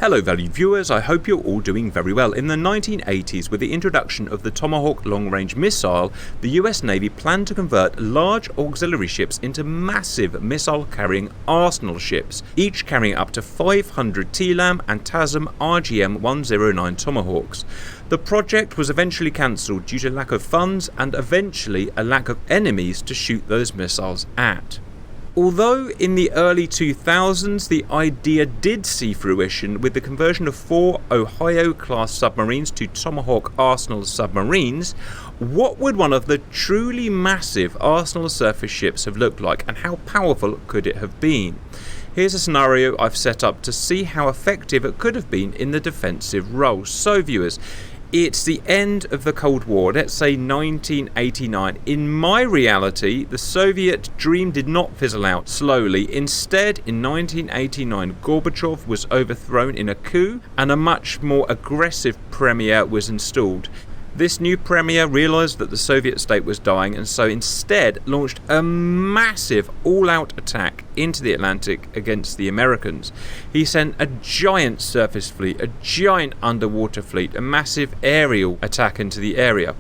Hello valued viewers, I hope you're all doing very well. In the 1980s, with the introduction of the Tomahawk long-range missile, the US Navy planned to convert large auxiliary ships into massive missile-carrying arsenal ships, each carrying up to 500 TLAM and TASM RGM-109 Tomahawks. The project was eventually cancelled due to lack of funds and eventually a lack of enemies to shoot those missiles at. Although in the early 2000s the idea did see fruition with the conversion of 4 Ohio-class submarines to Tomahawk Arsenal submarines, what would one of the truly massive Arsenal surface ships have looked like, and how powerful could it have been? Here's a scenario I've set up to see how effective it could have been in the defensive role. So viewers, it's the end of the Cold War, let's say 1989. In my reality, the Soviet dream did not fizzle out slowly. Instead, in 1989, Gorbachev was overthrown in a coup and a much more aggressive premier was installed. This new premier realised that the Soviet state was dying and so instead launched a massive all-out attack into the Atlantic against the Americans. He sent a giant surface fleet, a giant underwater fleet, a massive aerial attack into the area.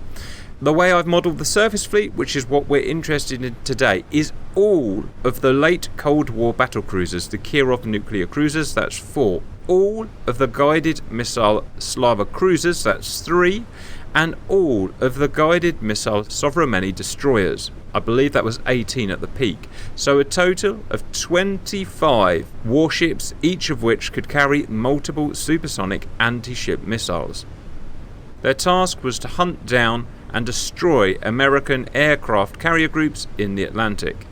The way I've modelled the surface fleet, which is what we're interested in today, is all of the late Cold War battlecruisers, the Kirov nuclear cruisers, that's 4. All of the guided missile Slava cruisers, that's 3. And all of the guided missile Sovremenny destroyers. I believe that was 18 at the peak. So a total of 25 warships, each of which could carry multiple supersonic anti-ship missiles. Their task was to hunt down and destroy American aircraft carrier groups in the Atlantic.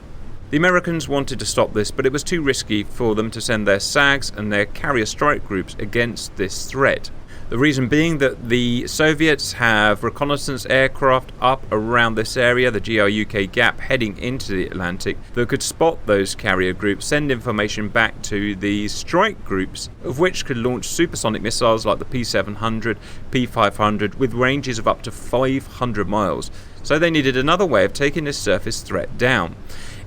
The Americans wanted to stop this, but it was too risky for them to send their SAGs and their carrier strike groups against this threat. The reason being that the Soviets have reconnaissance aircraft up around this area, the GR-UK gap, heading into the Atlantic, that could spot those carrier groups, send information back to the strike groups, of which could launch supersonic missiles like the P-700, P-500, with ranges of up to 500 miles. So they needed another way of taking this surface threat down.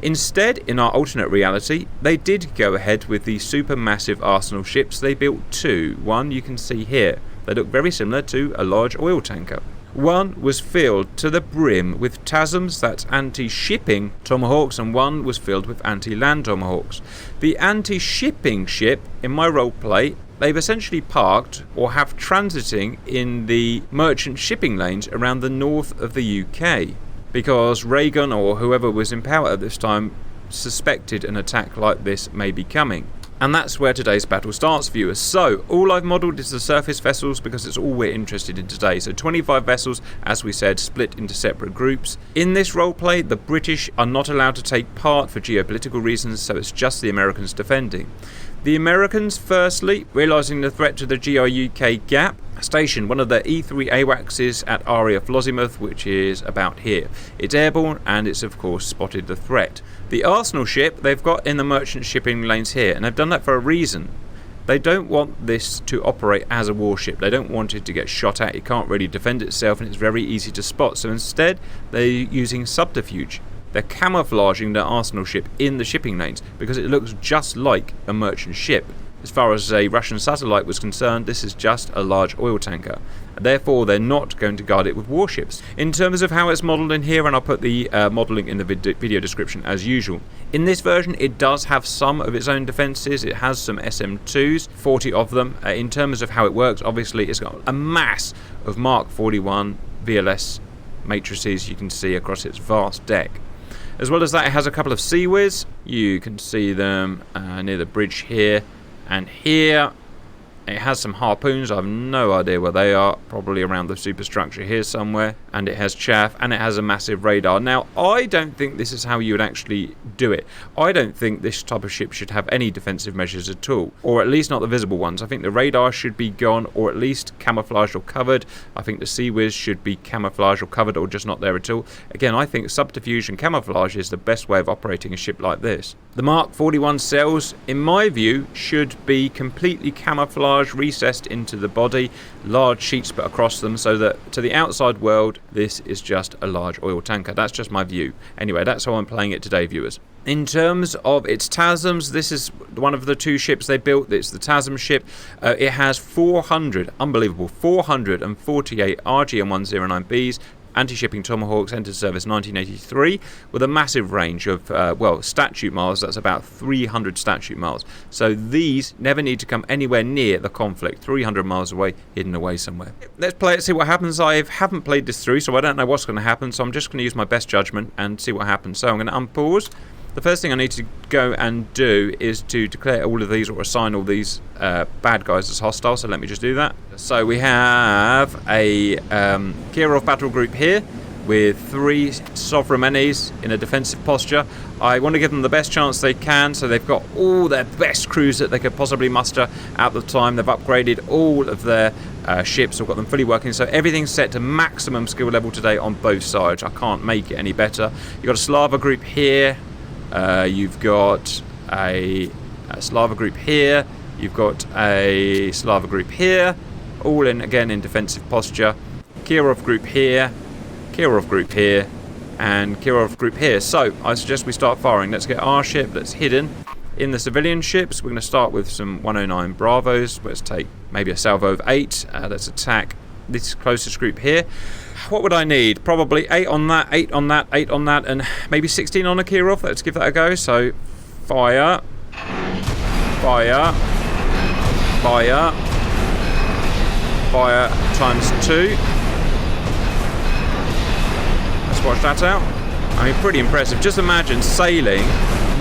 Instead, in our alternate reality, they did go ahead with the supermassive Arsenal ships. They built 2. One you can see here. They look very similar to a large oil tanker. One was filled to the brim with TASMs, that's anti-shipping Tomahawks, and one was filled with anti-land Tomahawks. The anti-shipping ship, in my roleplay, they've essentially parked or have transiting in the merchant shipping lanes around the north of the UK. Because Reagan or whoever was in power at this time suspected an attack like this may be coming. And that's where today's battle starts, viewers. So, all I've modelled is the surface vessels because it's all we're interested in today. So 25 vessels, as we said, split into separate groups. In this roleplay, the British are not allowed to take part for geopolitical reasons, so it's just the Americans defending. The Americans, firstly, realising the threat to the GR-UK gap, stationed one of their E-3 AWACSs at RAF Lozimuth, which is about here. It's airborne and it's of course spotted the threat. The Arsenal ship they've got in the merchant shipping lanes here, and they've done that for a reason. They don't want this to operate as a warship. They don't want it to get shot at. It can't really defend itself and it's very easy to spot. So instead they're using subterfuge. They're camouflaging their Arsenal ship in the shipping lanes because it looks just like a merchant ship. As far as a Russian satellite was concerned, this is just a large oil tanker. Therefore, they're not going to guard it with warships. In terms of how it's modelled in here, and I'll put the modelling in the video description as usual. In this version, it does have some of its own defences. It has some SM2s, 40 of them. In terms of how it works, obviously, it's got a mass of Mark 41 VLS matrices you can see across its vast deck. As well as that, it has a couple of Seawiz. You can see them near the bridge here. And here it has some harpoons. I have no idea where they are, probably around the superstructure here somewhere. And it has chaff and it has a massive radar. Now, I don't think this is how you would actually do it. I don't think this type of ship should have any defensive measures at all, or at least not the visible ones. I think the radar should be gone, or at least camouflaged or covered. I think the Seawiz should be camouflaged or covered, or just not there at all. Again, I think subterfuge and camouflage is the best way of operating a ship like this. The Mark 41 cells, in my view, should be completely camouflaged, recessed into the body, large sheets put across them so that to the outside world this is just a large oil tanker. That's just my view. Anyway, that's how I'm playing it today, viewers. In terms of its TASMs, this is one of the 2 ships they built. It's the TASM ship. It has 400, unbelievable, 448 RGM-109Bs, anti-shipping Tomahawks, entered service 1983, with a massive range of, well, statute miles. That's about 300 statute miles. So these never need to come anywhere near the conflict. 300 miles away, hidden away somewhere. Let's play it, see what happens. I haven't played this through, so I don't know what's going to happen. So I'm just going to use my best judgment and see what happens. So I'm going to unpause. The first thing I need to go and do is to declare all of these, or assign all these bad guys as hostile. So let me just do that. So we have a Kirov battle group here with 3 Sovremenys in a defensive posture. I want to give them the best chance they can, so they've got all their best crews that they could possibly muster at the time. They've upgraded all of their ships, I've got them fully working, so everything's set to maximum skill level today on both sides. I can't make it any better. You've got a Slava group here. You've got a Slava group here, you've got a Slava group here, all in again in defensive posture. Kirov group here, Kirov group here, and Kirov group here. So I suggest we start firing. Let's get our ship that's hidden in the civilian ships. We're going to start with some 109 Bravos. Let's take maybe a salvo of 8. Let's attack this closest group here. What would I need? Probably 8 on that, 8 on that, 8 on that, and maybe 16 on a Kirov. Let's give that a go. So, fire, fire, fire, fire times 2. Let's watch that out. I mean, pretty impressive. Just imagine sailing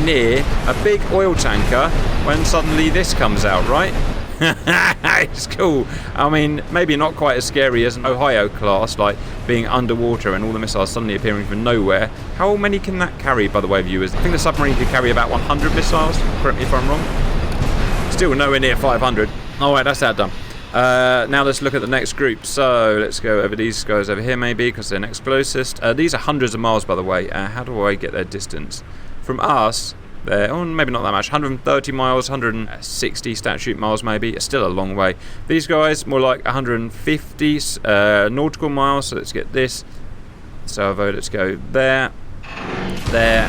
near a big oil tanker when suddenly this comes out, right? It's cool. I mean, maybe not quite as scary as an Ohio class, like being underwater and all the missiles suddenly appearing from nowhere. How many can that carry, by the way, viewers? I think the submarine could carry about 100 missiles. Correct me if I'm wrong. Still nowhere near 500. Alright, that's that done. Now let's look at the next group. So let's go over these guys over here maybe, because they're next closest. These are hundreds of miles, by the way. How do I get their distance? From us, they're maybe not that much, 130 miles, 160 statute miles maybe. It's still a long way. These guys more like 150 nautical miles. So let's get this salvo. Let's go there, there.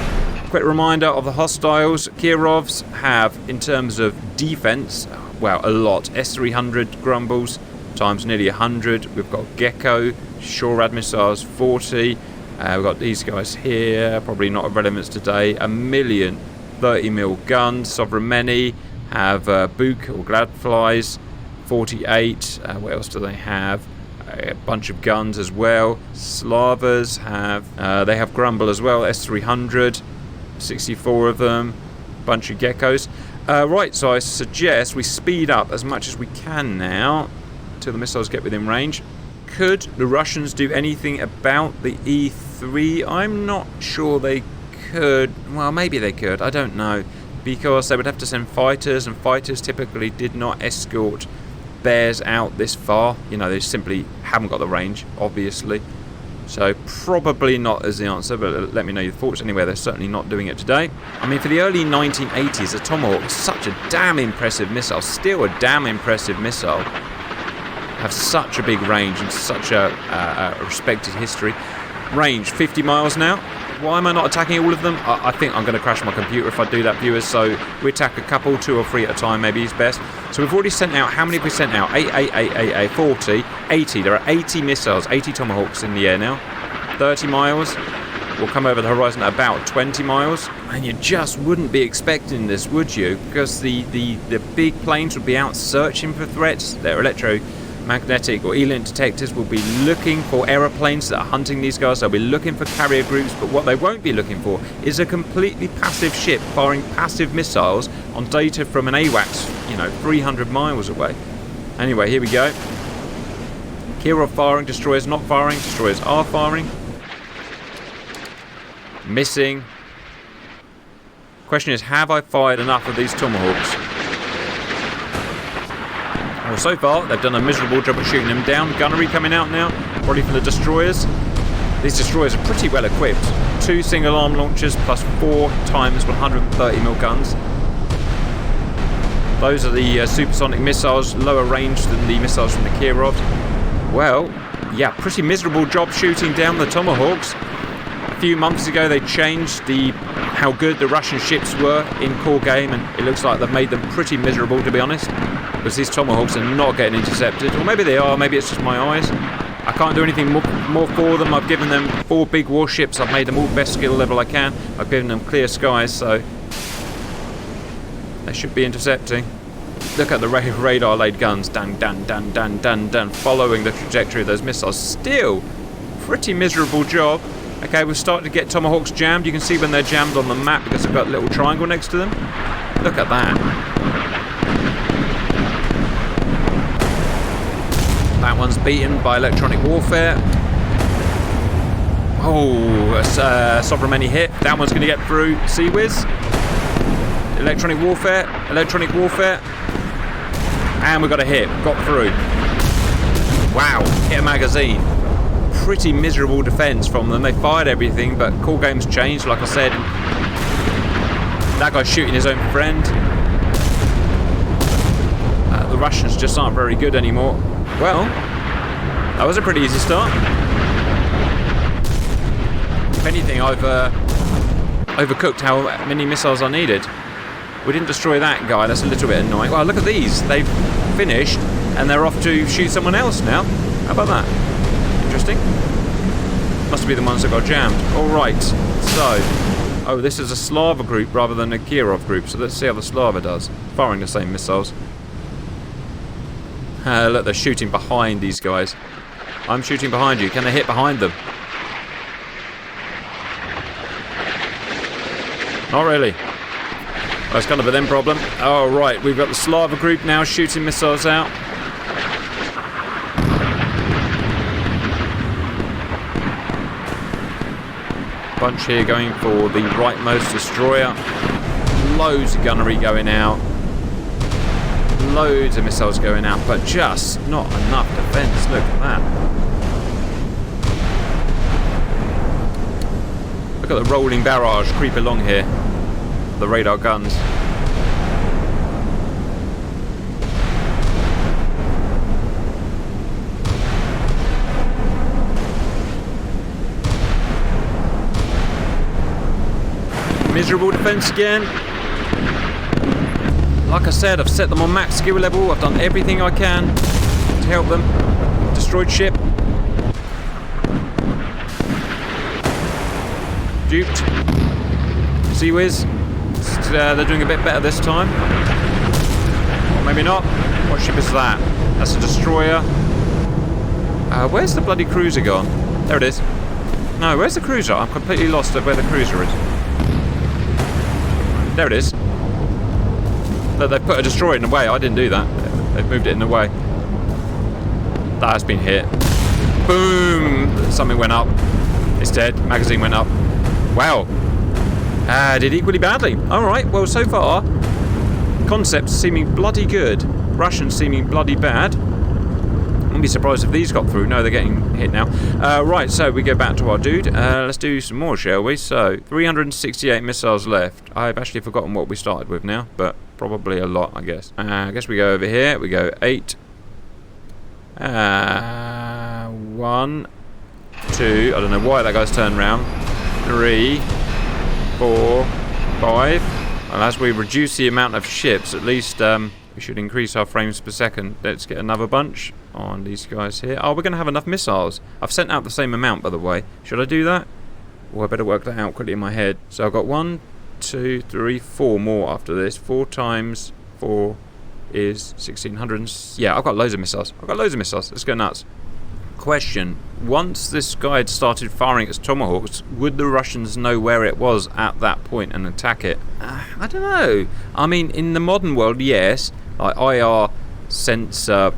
Quick reminder of the hostiles. Kirovs have, in terms of defense, well, a lot. S-300 Grumbles times nearly 100. We've got Gecko, Shorad missiles 40. We've got these guys here, probably not of relevance today. 1,000,000 30mm guns. Sovremenny have Buk or Gladflies 48. What else do they have? A bunch of guns as well. Slavas have they have Grumble as well. S-300, 64 of them. Bunch of Geckos. Right, so I suggest we speed up as much as we can now until the missiles get within range. Could the Russians do anything about the E3? I'm not sure they could. Well, maybe they could. I don't know. Because they would have to send fighters, and fighters typically did not escort bears out this far. You know, they simply haven't got the range, obviously. So probably not as the answer, but let me know your thoughts. Anyway, they're certainly not doing it today. I mean, for the early 1980s, the Tomahawk is such a damn impressive missile. Still a damn impressive missile. Have such a big range and such a respected history. Range 50 miles now. Why am I not attacking all of them? I think I'm going to crash my computer if I do that, viewers. So we attack a couple, 2 or 3 at a time, maybe is best. So we've already sent out, how many have we sent out? 8, 40, 80. There are 80 missiles, 80 Tomahawks in the air now. 30 miles. We'll come over the horizon at about 20 miles. And you just wouldn't be expecting this, would you? Because the big planes would be out searching for threats. They're electromagnetic or ELINT detectors will be looking for aeroplanes that are hunting these guys. They'll be looking for carrier groups, but what they won't be looking for is a completely passive ship firing passive missiles on data from an AWACS, 300 miles away. Anyway, here we go. Kirov firing, destroyers not firing, destroyers are firing. Missing. Question is, have I fired enough of these Tomahawks? Well, so far, they've done a miserable job of shooting them down. Gunnery coming out now, probably for the destroyers. These destroyers are pretty well equipped. 2 single-arm launchers plus 4 times 130mm guns. Those are the supersonic missiles, lower range than the missiles from the Kirov. Well, yeah, pretty miserable job shooting down the Tomahawks. A few months ago they changed how good the Russian ships were in core game, and it looks like they've made them pretty miserable, to be honest, because these Tomahawks are not getting intercepted. Or maybe they are, maybe it's just my eyes. I can't do anything more for them. I've given them 4 big warships. I've made them all best skill level I can. I've given them clear skies, so they should be intercepting. Look at the radar laid guns, dun dun dun dun dun dun, following the trajectory of those missiles. Still, pretty miserable job. Okay, we're starting to get Tomahawks jammed. You can see when they're jammed on the map because they've got a little triangle next to them. Look at that. That one's beaten by electronic warfare. Oh, Sovremenny hit. That one's going to get through. Sea Whiz. Electronic warfare. Electronic warfare. And we got a hit. Got through. Wow. Hit a magazine. Pretty miserable defense from them. They fired everything, but core game's changed, like I said. That guy's shooting his own friend. The Russians just aren't very good anymore. Well, that was a pretty easy start. If anything, I've overcooked how many missiles I needed. We didn't destroy that guy. That's a little bit annoying. Well, look at these. They've finished, and they're off to shoot someone else now. How about that? Interesting. Must be the ones that got jammed. Alright, so... Oh, this is a Slava group rather than a Kirov group, so let's see how the Slava does. Firing the same missiles. Look, they're shooting behind these guys. I'm shooting behind you. Can they hit behind them? Not really. That's kind of a them problem. Oh, right, we've got the Slava group now shooting missiles out. Bunch here going for the rightmost destroyer. Loads of gunnery going out. Loads of missiles going out, but just not enough defense. Look at that. Look at the rolling barrage creep along here. The radar guns. Miserable defense again. Like I said, I've set them on max skill level. I've done everything I can to help them. Destroyed ship. Duped. Sea Whiz. They're doing a bit better this time. Or maybe not. What ship is that? That's a destroyer. Where's the bloody cruiser gone? There it is. No, where's the cruiser? I'm completely lost at where the cruiser is. There it is. Look, they put a destroyer in the way. I didn't do that. They've moved it in the way. That has been hit. Boom! Something went up. It's dead. Magazine went up. Wow. Did equally badly. Alright, well, so far, concepts seeming bloody good. Russians seeming bloody bad. Wouldn't be surprised if these got through. No, they're getting hit now. Right, so we go back to our dude. Let's do some more, shall we? So, 368 missiles left. I've actually forgotten what we started with now, but probably a lot, I guess. I guess we go over here. We go 8. 1, 2. I don't know why that guy's turned round. 3, 4, 5. And as we reduce the amount of ships, at least we should increase our frames per second. Let's get another bunch on these guys here. Oh, we're going to have enough missiles. I've sent out the same amount, by the way. Should I do that? Well, I better work that out quickly in my head. So I've got 1, 2, 3, 4 more after this. 4 times 4 is 1600. Yeah, I've got loads of missiles. Let's go nuts. Question. Once this guy had started firing its Tomahawks, would the Russians know where it was at that point and attack it? I don't know. I mean, in the modern world, yes. Like IR sensor,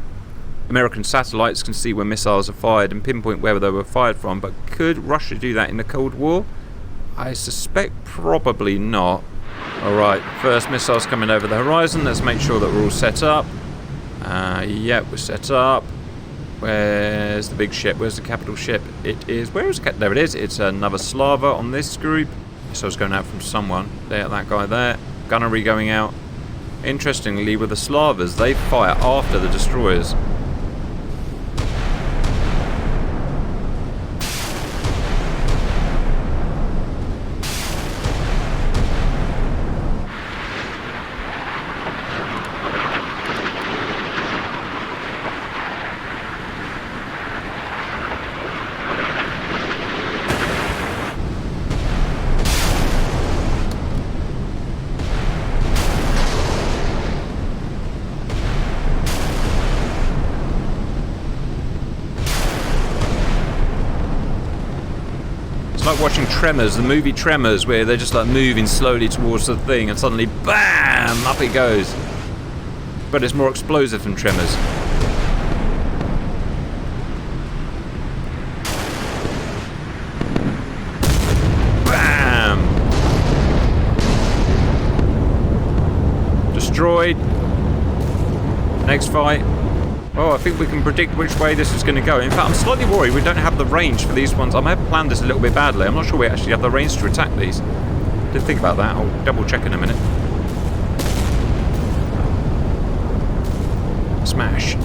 American satellites can see where missiles are fired and pinpoint where they were fired from, but could Russia do that in the Cold War? I suspect probably not. Alright, first missile's coming over the horizon. Let's make sure that we're all set up. Yep, we're set up. Where's the big ship? Where's the capital ship? It is... Where is it? There it is. It's another Slava on this group. So it's going out from someone. There, that guy there. Gunnery going out. Interestingly, with the Slavas, they fire after the destroyers. like watching Tremors, the movie Tremors, where they're just like moving slowly towards the thing and suddenly BAM! Up it goes. But it's more explosive than Tremors. BAM! Destroyed. Next fight. Oh, I think we can predict which way this is going to go. In fact, I'm slightly worried we don't have the range for these ones. I may have planned this a little bit badly. I'm not sure we actually have the range to attack these. Didn't think about that. I'll double check in a minute. Smash.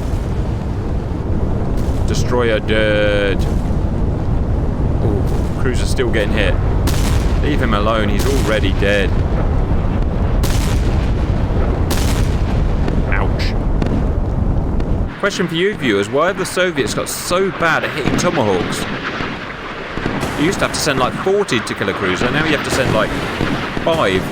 Destroyer dead. Oh, cruiser's still getting hit. Leave him alone. He's already dead. Question for you viewers, why have the Soviets got so bad at hitting Tomahawks? You used to have to send like 40 to kill a cruiser, now you have to send like 5.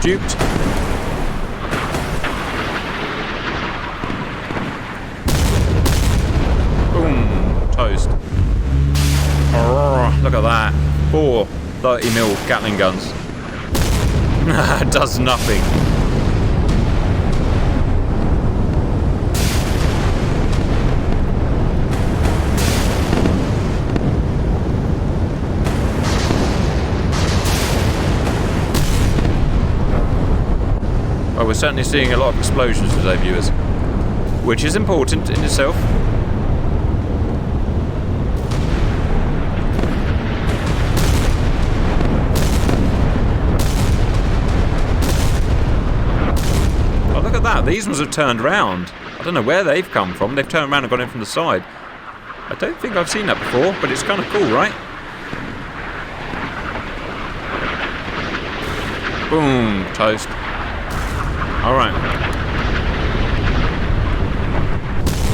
Duped. Toast. Oh, look at that. 4 30mm Gatling guns. Does nothing. Well, we're certainly seeing a lot of explosions today, viewers, which is important in itself. These ones have turned round. I don't know where they've come from. They've turned around and gone in from the side. I don't think I've seen that before, but it's kind of cool, right? Boom. Toast. Alright.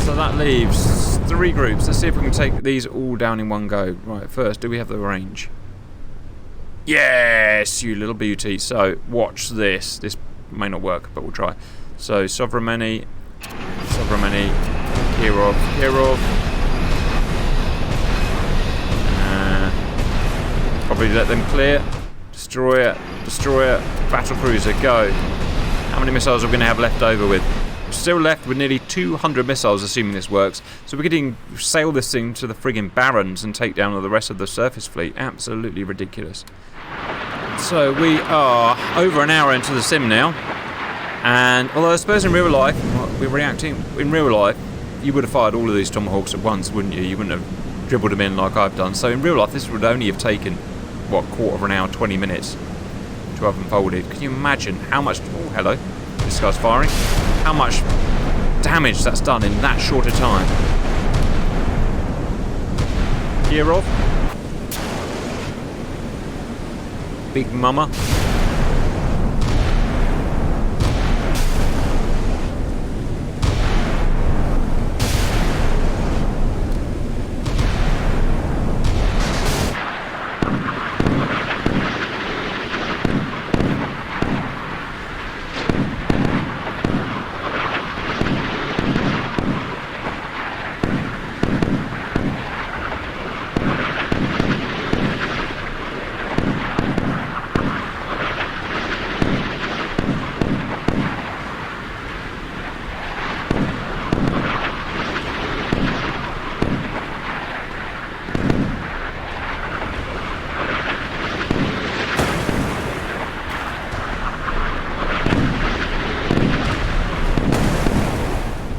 So that leaves 3 groups. Let's see if we can take these all down in one go. Right, first, do we have the range? Yes, you little beauty. So, watch this. This may not work, but we'll try. So, Sovremenny, Kirov. Probably let them clear. Destroyer, battle cruiser, go. How many missiles are we going to have left over with? We're still left with nearly 200 missiles, assuming this works. So we could sail this thing to the friggin' Barrens and take down the rest of the surface fleet. Absolutely ridiculous. So we are over an hour into the sim now. And although I suppose in real life, we're reacting, in real life, you would have fired all of these Tomahawks at once, wouldn't you? You wouldn't have dribbled them in like I've done. So in real life, this would only have taken, what, quarter of an hour, 20 minutes to have unfolded. Can you imagine how much, oh, hello, this guy's firing, how much damage that's done in that short a time? Kirov. Big Mama.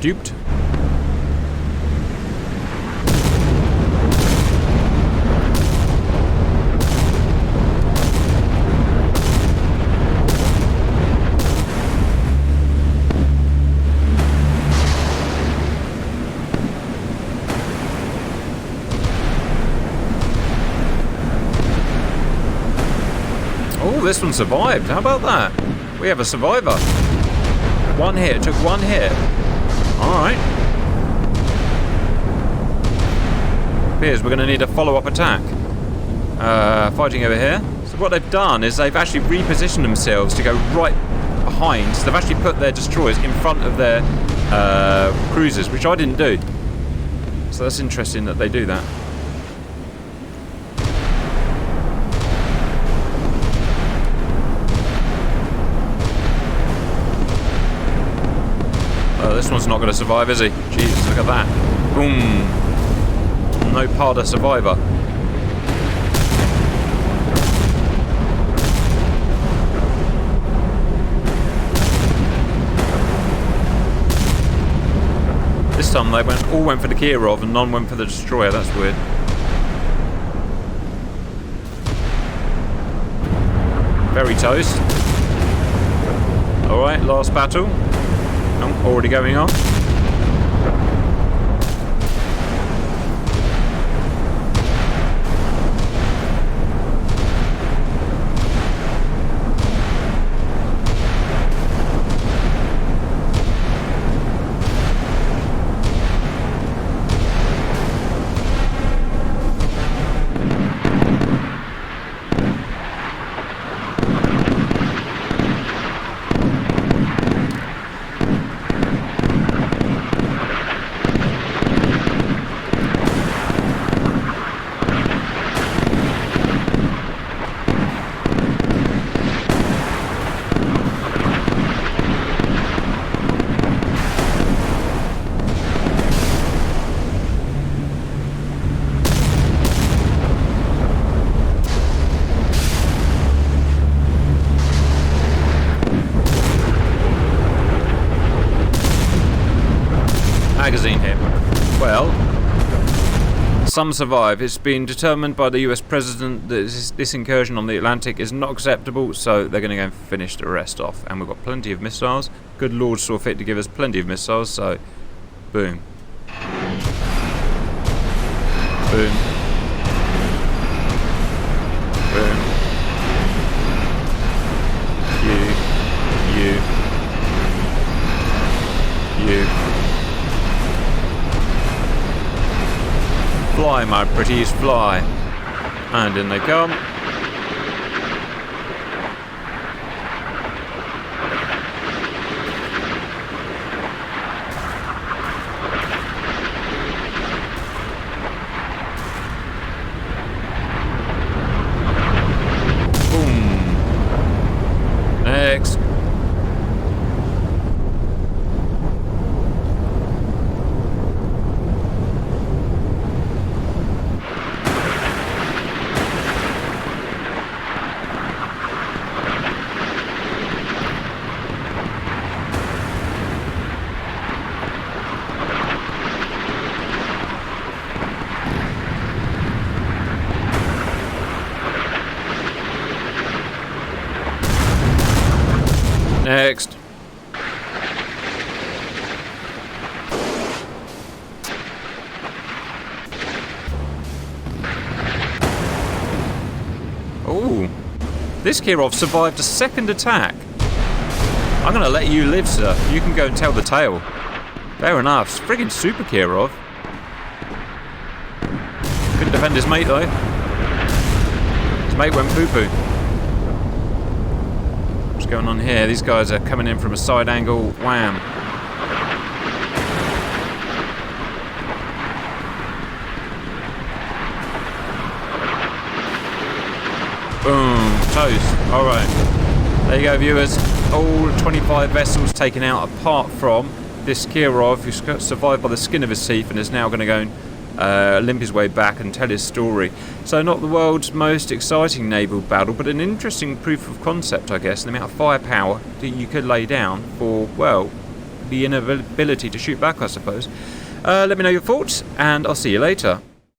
Duped. Oh, this one survived. How about that? We have a survivor. One hit. Took one hit. Alright. appears we're going to need a follow-up attack. Fighting over here. So what they've done is they've actually repositioned themselves to go right behind. So they've actually put their destroyers in front of their cruisers, which I didn't do. So that's interesting that they do that. This one's not going to survive, is he? Jesus, look at that. Boom. No Parda survivor. This time they all went for the Kirov and none went for the destroyer. That's weird. Very toast. Alright, last battle. Already going on. Magazine hit. Well, some survive. It's been determined by the US President that this incursion on the Atlantic is not acceptable, so they're going to go and finish the rest off. And we've got plenty of missiles. Good Lord saw fit to give us plenty of missiles, so boom. Boom. Boom. You. Fly, my pretties, fly. And in they come. Boom. Next. Next. Oh, this Kirov survived a second attack. I'm going to let you live, sir. You can go and tell the tale. Fair enough. It's friggin' super Kirov. Couldn't defend his mate, though. His mate went poo-poo. What's going on here? These guys are coming in from a side angle. Wham. Boom. Toast. Alright. There you go, viewers. All 25 vessels taken out apart from this Kirov, who survived by the skin of his teeth and is now going to go and limp his way back and tell his story. So not the world's most exciting naval battle, but an interesting proof of concept, I guess, the amount of firepower that you could lay down for, well, the inability to shoot back, I suppose. Let me know your thoughts, and I'll see you later.